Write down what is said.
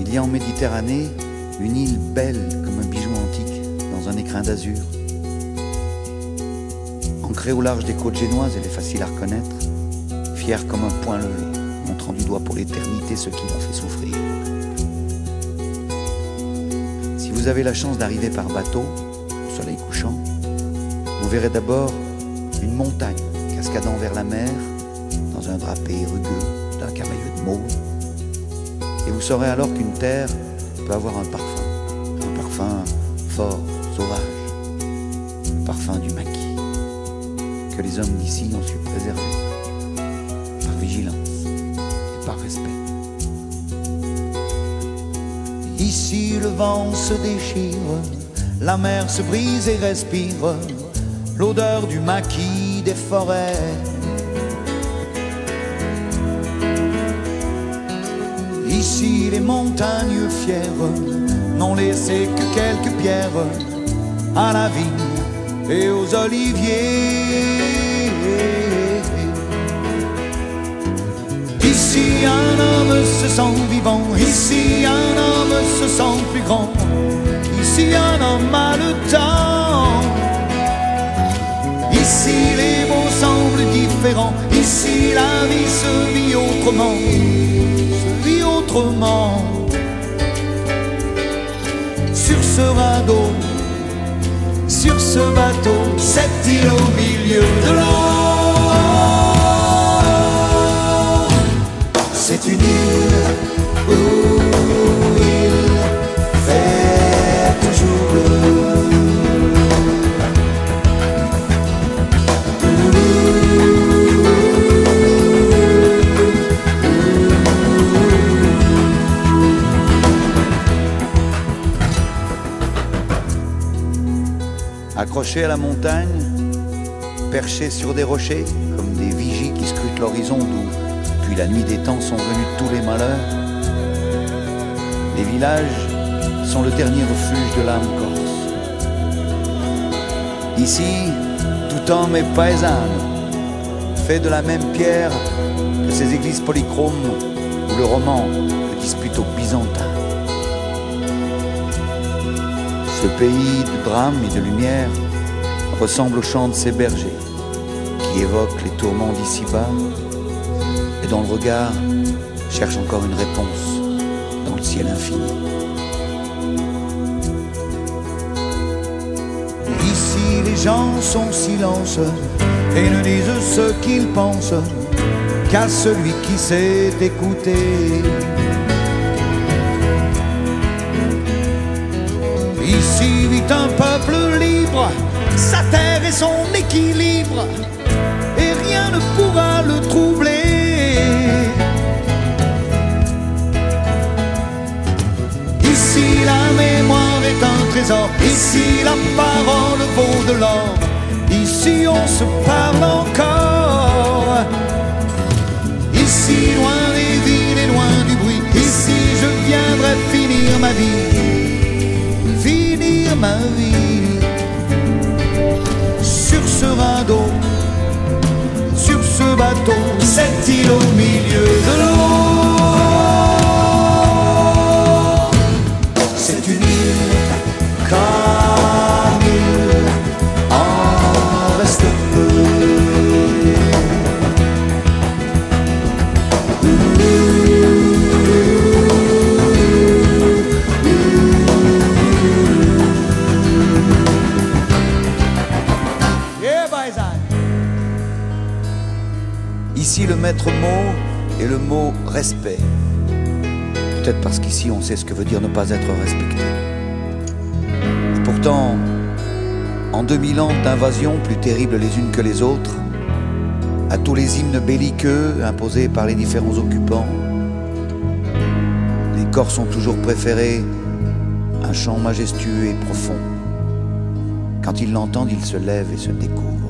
Il y a en Méditerranée une île belle comme un bijou antique dans un écrin d'azur. Ancrée au large des côtes génoises, elle est facile à reconnaître, fière comme un poing levé, montrant du doigt pour l'éternité ceux qui l'ont fait souffrir. Si vous avez la chance d'arriver par bateau, au soleil couchant, vous verrez d'abord une montagne cascadant vers la mer dans un drapé rugueux d'un camailleux de mauve. Et vous saurez alors qu'une terre peut avoir un parfum fort, sauvage, le parfum du maquis, que les hommes d'ici ont su préserver, par vigilance et par respect. Ici le vent se déchire, la mer se brise et respire l'odeur du maquis des forêts. Ici les montagnes fières n'ont laissé que quelques pierres à la vigne et aux oliviers. Ici un homme se sent vivant, ici un homme se sent plus grand, ici un homme a le temps. Ici les mots semblent différents, ici la vie se vit autrement, autrement. Sur ce radeau, sur ce bateau, cette île au milieu de l'eau, c'est une île où il fait toujours bleu. Accrochés à la montagne, perchés sur des rochers, comme des vigies qui scrutent l'horizon d'où, depuis la nuit des temps, sont venus tous les malheurs, les villages sont le dernier refuge de l'âme corse. Ici, tout homme est paesano, fait de la même pierre que ces églises polychromes où le roman se dispute aux Byzantins. Ce pays de drame et de lumière ressemble au chant de ces bergers qui évoquent les tourments d'ici-bas et dont le regard cherche encore une réponse dans le ciel infini. Ici les gens sont silence et ne disent ce qu'ils pensent qu'à celui qui sait écouter. Ici vit un peuple libre, sa terre et son équilibre, et rien ne pourra le troubler. Ici la mémoire est un trésor, ici la parole vaut de l'or, ici on se parle encore. Ici loin des villes et loin du bruit, ici je viendrai finir ma vie. Ma vie sur ce radeau, sur ce bateau, cette île au milieu de l'eau, c'est une île comme il en reste peu. Ici le maître mot est le mot respect. Peut-être parce qu'ici on sait ce que veut dire ne pas être respecté. Et pourtant, en 2000 ans d'invasions plus terribles les unes que les autres, à tous les hymnes belliqueux imposés par les différents occupants, les Corses ont toujours préféré un chant majestueux et profond. Quand ils l'entendent, ils se lèvent et se découvrent.